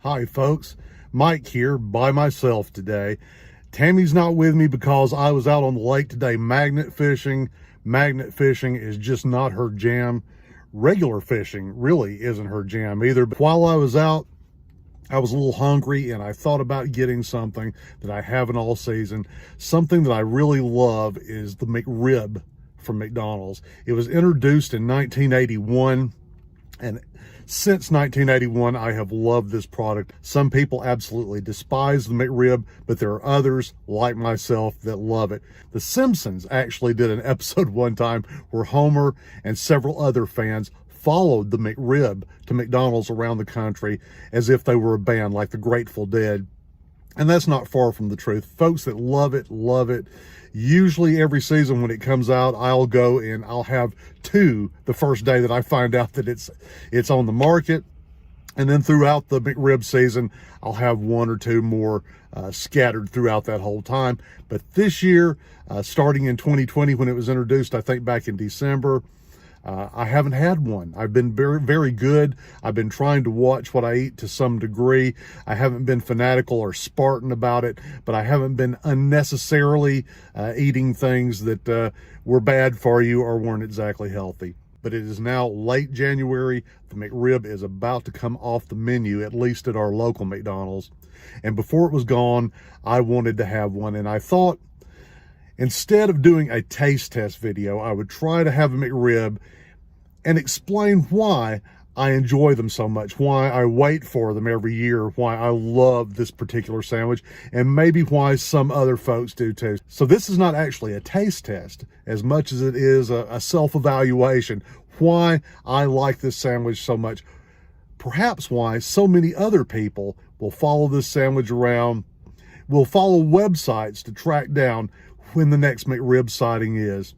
Hi folks, Mike here by myself today. Tammy's not with me because I was out on the lake today magnet fishing. Magnet fishing is just not her jam. Regular fishing really isn't her jam either. But while I was out, I was a little hungry and I thought about getting something that I haven't all season. Something that I really love is the McRib from McDonald's. It was introduced in 1981, and since 1981, I have loved this product. Some people absolutely despise the McRib, but there are others, like myself, that love it. The Simpsons actually did an episode one time where Homer and several other fans followed the McRib to McDonald's around the country as if they were a band like the Grateful Dead. And that's not far from the truth. Folks that love it, love it. Usually every season when it comes out, I'll go and I'll have two the first day that I find out that it's on the market. And then throughout the McRib season, I'll have one or two more scattered throughout that whole time. But this year, starting in 2020 when it was introduced, I think back in December, I haven't had one. I've been very, very good. I've been trying to watch what I eat to some degree. I haven't been fanatical or Spartan about it, but I haven't been unnecessarily eating things that were bad for you or weren't exactly healthy. But it is now late January. The McRib is about to come off the menu, at least at our local McDonald's. And before it was gone, I wanted to have one. And I thought, instead of doing a taste test video, I would try to have a McRib and explain why I enjoy them so much, why I wait for them every year, why I love this particular sandwich, and maybe why some other folks do too. So this is not actually a taste test as much as it is a self-evaluation, why I like this sandwich so much, perhaps why so many other people will follow this sandwich around, will follow websites to track down when the next McRib sighting is.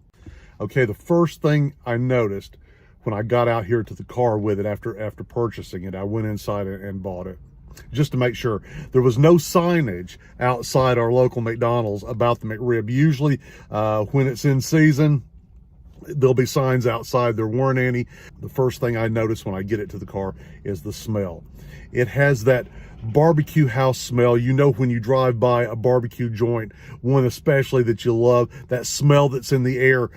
Okay, the first thing I noticed when I got out here to the car with it after purchasing it, I went inside and bought it just to make sure. There was no signage outside our local McDonald's about the McRib. Usually when it's in season, there'll be signs outside. There weren't any. The first thing I noticed when I get it to the car is the smell. It has that barbecue house smell. You know, when you drive by a barbecue joint, one especially that you love, that smell that's in the air,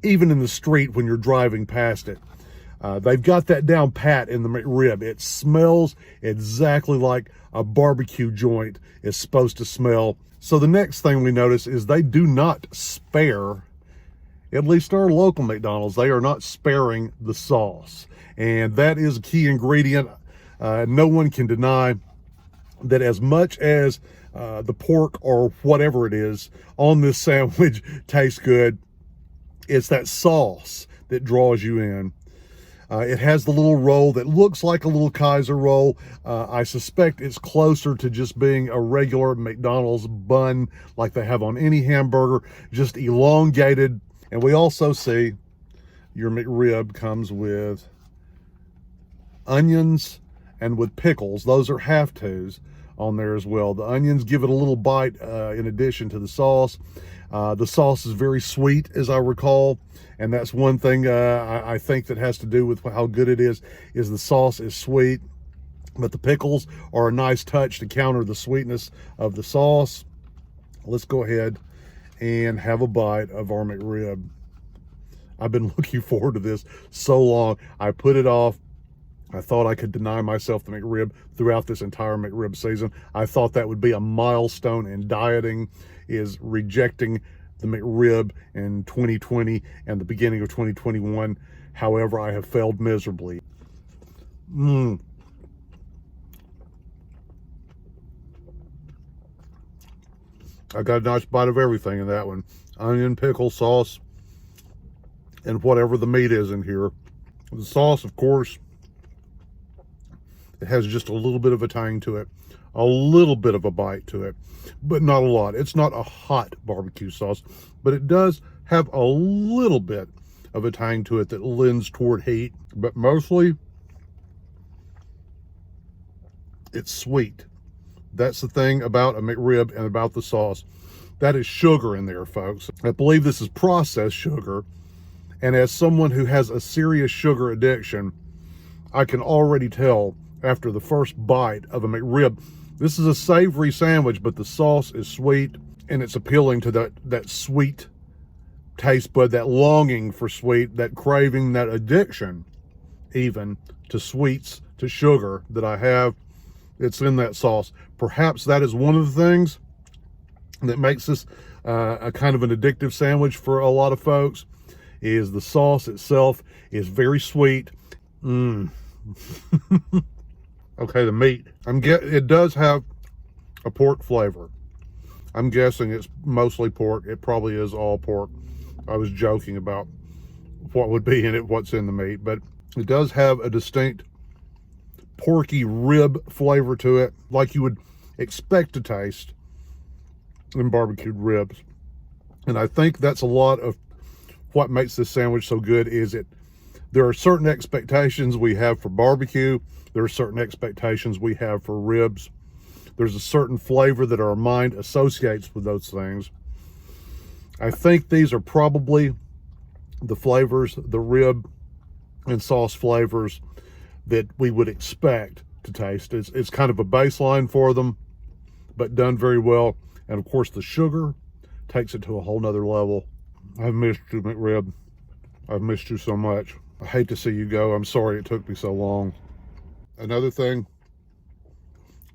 even in the street when you're driving past it. They've got that down pat in the McRib. It smells exactly like a barbecue joint is supposed to smell. So the next thing we notice is they do not spare, at least our local McDonald's, they are not sparing the sauce. And that is a key ingredient. No one can deny that as much as the pork or whatever it is on this sandwich tastes good, it's that sauce that draws you in. It has the little roll that looks like a little Kaiser roll. I suspect it's closer to just being a regular McDonald's bun like they have on any hamburger, just elongated. And we also see your McRib comes with onions and with pickles. Those are have-tos on there as well. The onions give it a little bite in addition to the sauce. The sauce is very sweet, as I recall, and that's one thing I think that has to do with how good it is the sauce is sweet, but the pickles are a nice touch to counter the sweetness of the sauce. Let's go ahead and have a bite of our McRib. I've been looking forward to this so long. I put it off. I thought I could deny myself the McRib throughout this entire McRib season. I thought that would be a milestone in dieting, is rejecting the McRib in 2020 and the beginning of 2021. However, I have failed miserably. I got a nice bite of everything in that one. Onion, pickle, sauce, and whatever the meat is in here. The sauce, of course, it has just a little bit of a tang to it, a little bit of a bite to it, but not a lot. It's not a hot barbecue sauce, but it does have a little bit of a tang to it that lends toward heat, but mostly it's sweet. That's the thing about a McRib and about the sauce. That is sugar in there, folks. I believe this is processed sugar, and as someone who has a serious sugar addiction, I can already tell after the first bite of a McRib. This is a savory sandwich, but the sauce is sweet, and it's appealing to that sweet taste bud, that longing for sweet, that craving, that addiction even to sweets, to sugar that I have. It's in that sauce. Perhaps that is one of the things that makes this a kind of an addictive sandwich for a lot of folks, is the sauce itself is very sweet. Okay, the meat. It does have a pork flavor. I'm guessing it's mostly pork. It probably is all pork. I was joking about what would be in it, what's in the meat, but it does have a distinct porky rib flavor to it, like you would expect to taste in barbecued ribs. And I think that's a lot of what makes this sandwich so good. There are certain expectations we have for barbecue. There are certain expectations we have for ribs. There's a certain flavor that our mind associates with those things. I think these are probably the flavors, the rib and sauce flavors, that we would expect to taste. It's kind of a baseline for them, but done very well. And of course, the sugar takes it to a whole nother level. I've missed you, McRib. I've missed you so much. I hate to see you go. I'm sorry it took me so long. Another thing,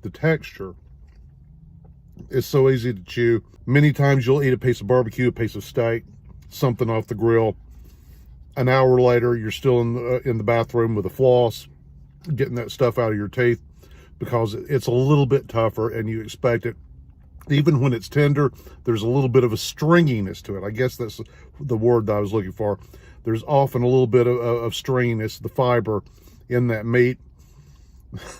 the texture is so easy to chew. Many times you'll eat a piece of barbecue, a piece of steak, something off the grill. An hour later, you're still in the bathroom with a floss, getting that stuff out of your teeth, because it's a little bit tougher and you expect it. Even when it's tender, there's a little bit of a stringiness to it. I guess that's the word that I was looking for. There's often a little bit of stringiness, the fiber in that meat.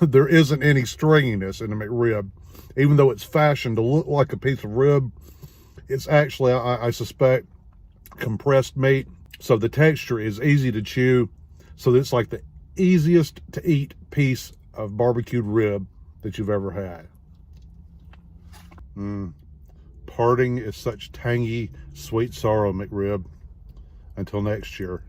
There isn't any stringiness in a McRib. Even though it's fashioned to look like a piece of rib, it's actually, I suspect, compressed meat. So the texture is easy to chew. So it's like the easiest to eat piece of barbecued rib that you've ever had. Parting is such tangy, sweet sorrow, McRib. Until next year.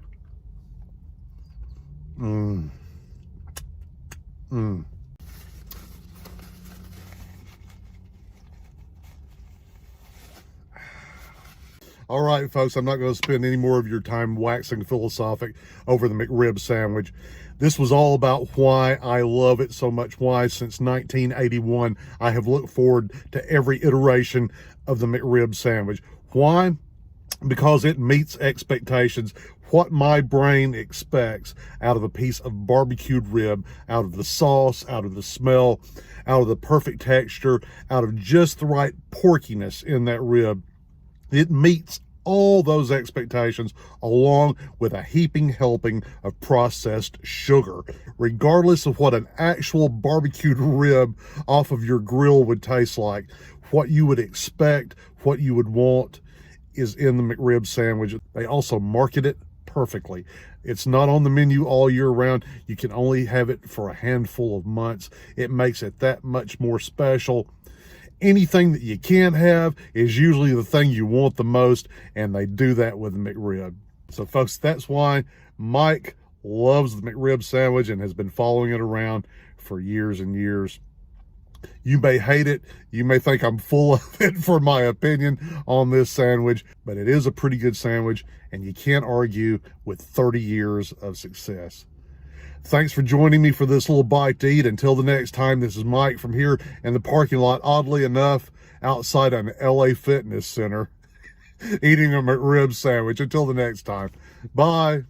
All right, folks, I'm not going to spend any more of your time waxing philosophic over the McRib sandwich. This was all about why I love it so much, why since 1981 I have looked forward to every iteration of the McRib sandwich. Why? Because it meets expectations. What my brain expects out of a piece of barbecued rib, out of the sauce, out of the smell, out of the perfect texture, out of just the right porkiness in that rib. It meets all those expectations, along with a heaping helping of processed sugar. Regardless of what an actual barbecued rib off of your grill would taste like, what you would expect, what you would want, is in the McRib sandwich. They also market it perfectly. It's not on the menu all year round. You can only have it for a handful of months. It makes it that much more special. Anything that you can't have is usually the thing you want the most, and they do that with the McRib. So folks, that's why Mike loves the McRib sandwich and has been following it around for years and years. You may hate it. You may think I'm full of it for my opinion on this sandwich, but it is a pretty good sandwich, and you can't argue with 30 years of success. Thanks for joining me for this little bite to eat. Until the next time, this is Mike from here in the parking lot, oddly enough, outside an LA Fitness Center, eating a McRib sandwich. Until the next time, bye.